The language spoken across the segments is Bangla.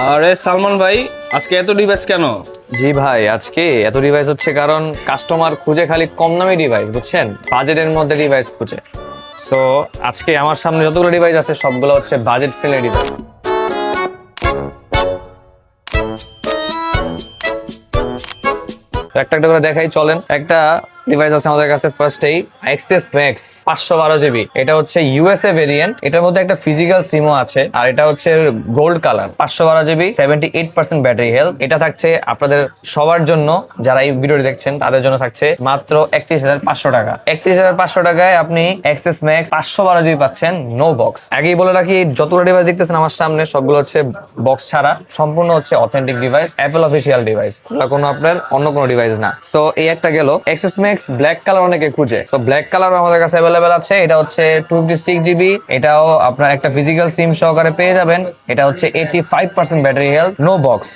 আরে সালমান ভাই, আজকে এত ডিভাইস কেন? জি ভাই, আজকে এত ডিভাইস হচ্ছে কারণ কাস্টমার খুঁজে খালি কম দামি ডিভাইস, বুঝছেন, বাজেটের মধ্যে ডিভাইস খুঁজে। সো আজকে আমার সামনে যতগুলো ডিভাইস আছে সবগুলো হচ্ছে বাজেট ফ্রেন্ডলি ডিভাইস। একটা একটা করে দেখাই, চলেন। একটা ডিভাইস আছে আমাদের কাছে ফার্স্টেই, এক্সএস ম্যাক্স 512 জিবি। এটা হচ্ছে ইউএসএ ভেরিয়েন্ট, এটার মধ্যে একটা ফিজিক্যাল সিমও আছে, আর এটা হচ্ছে gold colour. 512 GB, 78% battery health. এটা থাকছে আপনাদের সবার জন্য, যারা এই ভিডিওটি দেখছেন তাদের জন্য থাকছে মাত্র 31,500 টাকা। 31,500 টাকায় আপনি এক্সএস ম্যাক্স 512 জিবি পাচ্ছেন, নো বক্স। আগেই বলে রাখি, যতগুলো ডিভাইস দেখতেছেন আমার সামনে সবগুলো হচ্ছে বক্স ছাড়া, সম্পূর্ণ হচ্ছে authentic device, Apple official device, কোনো আপনার অন্য কোনো ডিভাইস না। সো এই একটা গেল। এক্সএস ম্যাক্স ব্ল্যাক কালার অনেকে খুঁজে, সো ব্ল্যাক কালার আমাদের কাছে অ্যাভেলেবেল আছে। এটা হচ্ছে 256 জিবি, এটাও আপনার একটা ফিজিক্যাল সিম সহকারে পেয়ে যাবেন। এটা হচ্ছে 85% ব্যাটারি হেলথ, নো বক্স।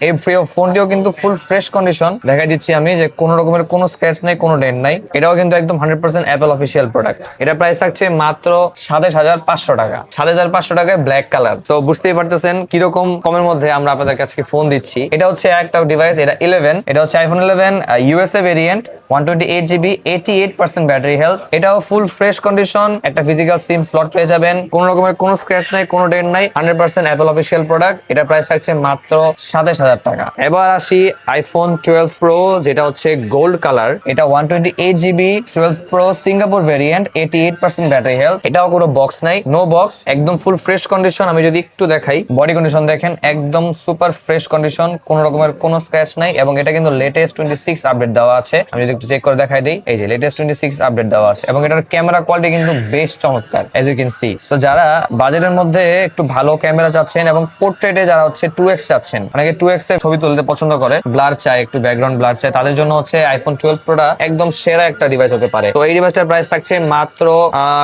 এই ফোনটিও কিন্তু ফুল ফ্রেশ কন্ডিশন, দেখাই দিচ্ছি আমি, যে কোনো রকমের কোনো স্ক্র্যাচ নাই, কোনো ডেন্ট নাই। এটাও কিন্তু একদম 100% অ্যাপল অফিসিয়াল প্রোডাক্ট। এটা প্রাইস থাকছে মাত্র 27,500 টাকা। 27,500 টাকায় ব্ল্যাক কালার। তো বুঝতেই পারতেছেন কিরকম কমের মধ্যে আমরা আপনাদের কাছে ফোন দিচ্ছি। এটা হচ্ছে একটা ডিভাইস, এটা 11, এটা হচ্ছে iPhone 11 USA variant, 128 GB, 88% battery health. এটাও ফুল ফ্রেশ কন্ডিশন, একটা ফিজিক্যাল সিম স্লট পেয়ে যাবেন, কোনো রকমের কোনো স্ক্র্যাচ নাই, কোনো ডেন্ট নাই, 100% অ্যাপল অফিসিয়াল প্রোডাক্ট। এটা প্রাইস থাকছে মাত্র 27,000 টাকা। এবার আসি আইফোন 12 প্রো, যেটা হচ্ছে গোল্ড কালার। এটা 128 GB 12 pro Singapore variant, 88% battery health. এটাও কোনো বক্স নাই, নো বক্স, একদম ফুল ফ্রেশ কন্ডিশন। আমি যদি একটু দেখাই, বডি কন্ডিশন দেখেন, একদম সুপার ফ্রেশ কন্ডিশন, কোনো রকমের কোনো স্ক্র্যাচ নাই, এবং এটা কিন্তু লেটেস্ট 26 আপডেট দেওয়া আছে। আমি যদি একটু চেক করে দেখাই দিই, এই যে লেটেস্ট 26 আপডেট দেওয়া আছে, এবং এটার ক্যামেরা কোয়ালিটি কিন্তু বেশ চমৎকার, as you can see. So যারা বাজেটের মধ্যে একটু ভালো ক্যামেরা চাচ্ছেন এবং পোর্ট্রেটে যারা হচ্ছে 2x চাচ্ছেন, অনেকে 2x এর ছবি তুলতে পছন্দ করে, ব্লার চায়, একটু ব্যাকগ্রাউন্ড ব্লার চায়, তাদের জন্য হচ্ছে আইফোন 12 প্রোটা একদম সেরা একটা ডিভাইস হতে পারে। তো এই ডিভাইসটার প্রাইস থাকছে মাত্র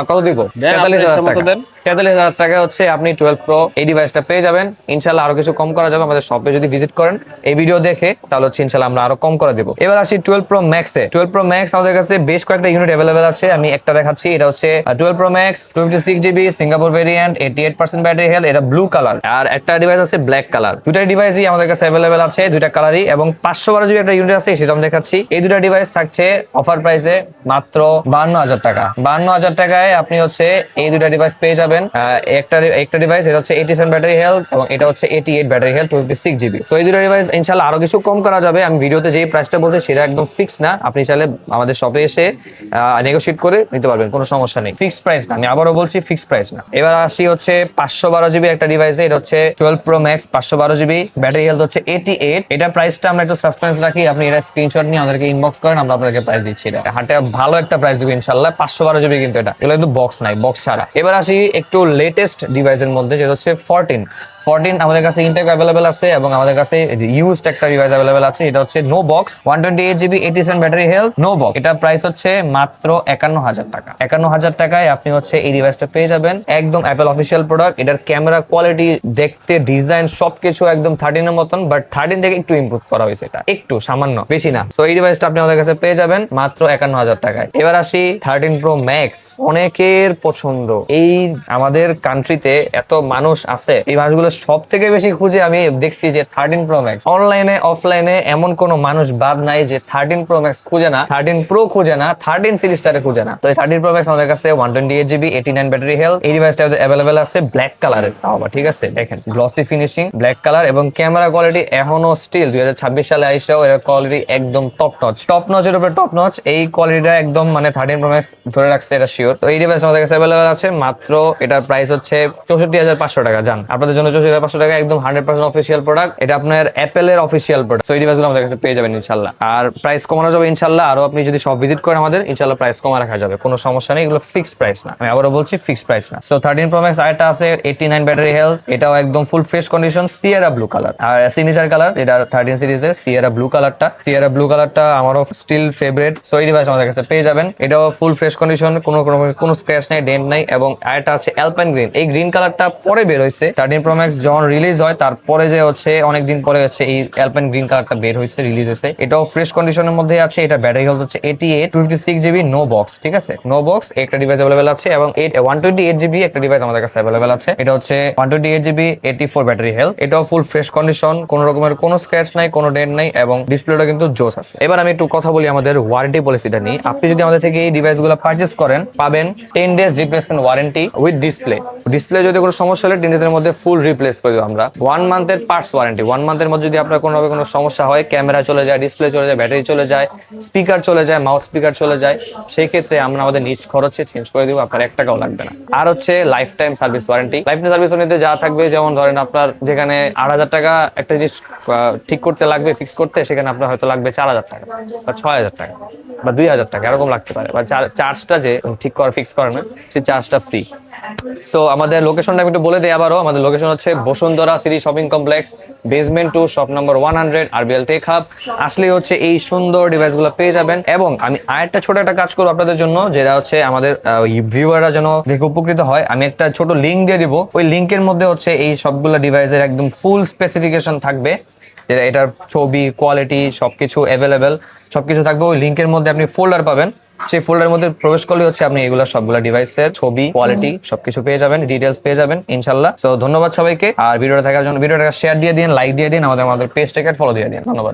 কত দিব, 43,000 টাকা। 43,000 টাকা হচ্ছে আপনি 12 প্রো এই ডিভাইসটা পেয়ে যাবেন। ইনশাল্লাহ আরো কিছু কম করা যাবে আমাদের শপে যদি ভিজিট করেন এই ভিডিও দেখে, তাহলে হচ্ছে ইনশাল্লাহ আমরা আরো কম করে দেবো। এবার আসি 12 প্রো ম্যাক্সে। 12 প্রো ম্যাক্স আমাদের কাছে বেশ কয়েকটা ইউনিট অ্যাভেলেবেল আছে, আমি একটা দেখাচ্ছি। এটা হচ্ছে 12 pro max 256 GB Singapore variant, 88% battery health. এটা ব্লু কালার, আর একটা ডিভাইস আছে ব্ল্যাক কালার। দুইটা ডিভাইসই আমাদের কাছে অ্যাভেলেবেল আছে, দুইটা কালারই, এবং 512 জিবি একটা ইউনিট আছে, সেটা আমি দেখাচ্ছি। এই দুটা ডিভাইস থাকছে অফার প্রাইসে মাত্র 52,000 টাকা। 52,000 টাকায় আপনি হচ্ছে এই দুটা ডিভাইস পেয়ে যাবেন। একটা ডিভাইস এটা হচ্ছে 87 ব্যাটারি হেলথ, এবং এটা হচ্ছে 88 ব্যাটারি হেলথ, 256 জিবি। তো এই দুটো ডিভাইস ইনশাআল্লাহ আরো কিছু কম করা যাবে। আমি ভিডিওতে যেই প্রাইসটা বলছি সেটা একদম ফিক্স না, আপনি চাইলে আমাদের শপে এসে নেগোশিয়েট করে নিতে পারবেন, কোনো সমস্যা নেই। ফিক্স প্রাইস না, আমি আবারও বলছি ফিক্স প্রাইস না। এবার আসি হচ্ছে 512 জিবি একটা ডিভাইসে, এটা হচ্ছে 12 pro max 512 GB, battery health হচ্ছে 88। এটা প্রাইসটা আমরা একটু সাসপেন্স রাখি, আপনি এটা স্ক্রিনশট নিয়ে আমাদেরকে ইনবক্স করেন, আমরা আপনাদেরকে প্রাইস দিচ্ছি। এটা হাটে ভালো একটা প্রাইস দিব ইনশাআল্লাহ। 512 জিবি কিন্তু এটা, এগুলো কিন্তু বক্স নাই, বক্স ছাড়া। এবার আসি একটু লেটেস্ট ডিভাইসের মধ্যে, যেটা হচ্ছে 14 আমাদের কাছে ইনটেক অ্যাভেলেবেল আছে, এবং আমাদের কাছে ইউজড একটা ডিভাইস অ্যাভেলেবেল আছে। এটা হচ্ছে no box, 128 GB, 87 battery health, no box. এটা প্রাইস হচ্ছে মাত্র 51,000 টাকা। 51,000 টাকায় আপনি হচ্ছে এই ডিভাইসটা পেয়ে যাবেন, একদম অ্যাপল অফিসিয়াল প্রোডাক্ট। এটার ক্যামেরা কোয়ালিটি, দেখতে, ডিজাইন সবকিছু একদম 13 এর মতন, বাট 13 থেকে একটু ইমপ্রুভ করা হয়েছে, এটা একটু সামান্য, বেশি না। সো এই ডিভাইসটা আপনি আমাদের কাছে পেয়ে যাবেন মাত্র 51,000 টাকায়। এবার আসি 13 প্রো ম্যাক্স, অনেকের পছন্দ। এই আমাদের কান্ট্রিতে এত মানুষ আছে, এই মানুষগুলো সব থেকে বেশি খুঁজে আমি দেখছি যে 13 প্রো ম্যাক্স। অনলাইনে অফলাইনে এমন কোন মানুষ বাদ নাই যে 13 প্রো ম্যাক্স খুঁজে না, 13 প্রো খুঁজে না, 13 সিরিজটারে খুঁজে না। তো এই 13 প্রো ম্যাক্স আমাদের কাছে 128 জিবি, 89 ব্যাটারি হেলথ। এই ডিভাইসটা অ্যাভেলেবেল আছে ব্ল্যাক কালারের, ঠিক আছে, দেখেন গ্লসি ফিনিশিং, ব্ল্যাক কালার, এবং ক্যামেরা কোয়ালিটি এখনো স্টিল 2026 সালে আইসাও এর কোয়ালিটি একদম টপ নচের উপরে টপ নচ। এই কোয়ালিটিটা একদম মানে 13 প্রো ম্যাক্স ধরে রাখছে, এটা শিওর। তো এই ডিভাইস আমাদের কাছে অ্যাভেলেবেল আছে মাত্র, এটার প্রাইস হচ্ছে 64,500 টাকা। জান আপনাদের জন্য 64,500 টাকা, একদম 100% অফিসিয়াল প্রোডাক্ট। এটা আপনার অ্যাপেলের অফিসিয়াল প্রোডাক্ট। সো এই ডিভাইসগুলো আমাদের কাছে পেয়ে যাবেন ইনশাআল্লাহ। আর প্রাইস কমানো যাবে ইনশাআল্লাহ, আরো আপনি যদি সব ভিজিট করেন আমাদের, ইনশাআল্লাহ প্রাইস কমা রাখা যাবে, কোনো সমস্যা নেই। এগুলো ফিক্সড প্রাইস না, আমি আবারও বলছি ফিক্সড প্রাইস না। সো 13 প্রো ম্যাক্স আরেকটা আছে 89 ব্যাটারি হেলথ, এটাও একদম full fresh condition, Sierra blue colour. আর সিগনেচার কালার এটা 13 সিরিজের সিয়েরা ব্লু কালারটা আমারও স্টিল ফেভারিট। সো এই ডিভাইস আমাদের কাছে পেয়ে যাবেন, এটাও ফুল ফ্রেশ কন্ডিশন, কোনো স্ক্র্যাচ নাই, ডেন্ট নাই। এবং আরেকটা আছে অ্যালপাইন গ্রিন, এই গ্রিন কালারটা পরে বের হয়েছে 13 প্রো ম্যাক্স ম্যাক্স যখন রিলিজ হয় তারপরে যে হচ্ছে অনেকদিন পরে হচ্ছে এই অ্যালপাইন গ্রিন কালারটা বের হয়েছে, রিলিজ হয়েছে। এটাও ফ্রেশ কন্ডিশনের মধ্যে আছে। এটা ব্যাটারি হেলথ হচ্ছে 88 256 জিবি, নো বক্স, ঠিক আছে, নো বক্স একটা ডিভাইস अवेलेबल আছে। এবং 128 জিবি একটা ডিভাইস আমাদের কাছে अवेलेबल আছে। এটা হচ্ছে 128 জিবি 84 ব্যাটারি হেলথ। এটাও ফুল ফ্রেশ কন্ডিশন, কোনো রকমের কোনো স্ক্র্যাচ নাই, কোনো ডেন্ট নাই, এবং ডিসপ্লেটা কিন্তু জোস আছে। এবার আমি একটু কথা বলি আমাদের ওয়ারেন্টি পলিসিটা নিয়ে। আপনি যদি আমাদের থেকে এই ডিভাইসগুলো পারচেজ করেন, পাবেন 10 days replacement warranty with display. Display যদি কোনো সমস্যা হলে 10 ডেজের মধ্যে ফুল রিপ্লেস করে দেবো আমরা। 1 মান্থের পার্টস ওয়ারেন্টি, 1 মান্থের মধ্যে যদি আপনার কোনোভাবে কোনো সমস্যা হয়, ক্যামেরা চলে যায়, ডিসপ্লে চলে যায়, ব্যাটারি চলে যায়, স্পিকার চলে যায়, মাউস স্পিকার চলে যায়, সেই ক্ষেত্রে আমরা আমাদের নিজ খরচে চেঞ্জ করে দিব, আপনার 1 টাকাও লাগবে না। আর হচ্ছে lifetime service warranty. Lifetime service ওয়ারেন্টিতে যা থাকবে, যেমন ধরেন আপনার যেখানে 8,000 টাকা একটা জিনিস ঠিক করতে লাগবে, ফিক্স করতে, সেখানে আপনার হয়তো লাগবে 4,000 টাকা বা 6,000 টাকা বা 2,000 টাকা, এরকম লাগতে পারে। বা চার্জটা যে ঠিক করে ফিক্স করে না, সেই চার্জটা ফ্রি। সো আমাদের লোকেশনটা আমি একটু বলে দিই আবারও। আমাদের লোকেশন হচ্ছে Bashundhara city shopping complex, basement 2, shop number 100, RBL tech hub. আসলে হচ্ছে এই সুন্দর ডিভাইসগুলো পেয়ে যাবেন। এবং আমি আরেকটা ছোট একটা কাজ করবো আপনাদের জন্য, যেটা হচ্ছে আমাদের ভিউয়াররা যেন দেখে উপকৃত হয়। আমি একটা ছোট লিঙ্ক দিয়ে দিব, ওই লিঙ্কের মধ্যে হচ্ছে এই সবগুলো ডিভাইসের একদম ফুল স্পেসিফিকেশন থাকবে, যেটা এটার ছবি, কোয়ালিটি, সবকিছু অ্যাভেলেবেল, সবকিছু থাকবে। ওই লিঙ্কের মধ্যে আপনি ফোল্ডার পাবেন, সেই ফোল্ডারের মধ্যে প্রবেশ করলে হচ্ছে আপনি এগুলো সবগুলো ডিভাইসের ছবি, কোয়ালিটি সবকিছু পেয়ে যাবেন, ডিটেলস পেয়ে যাবেন ইনশাল্লাহ। সো ধন্যবাদ সবাইকে। আর ভিডিওটা দেখার জন্য ভিডিওটা শেয়ার দিয়ে দিন, লাইক দিয়ে দিন, আমাদের পেজটাকে ফলো দিয়ে দিন। ধন্যবাদ।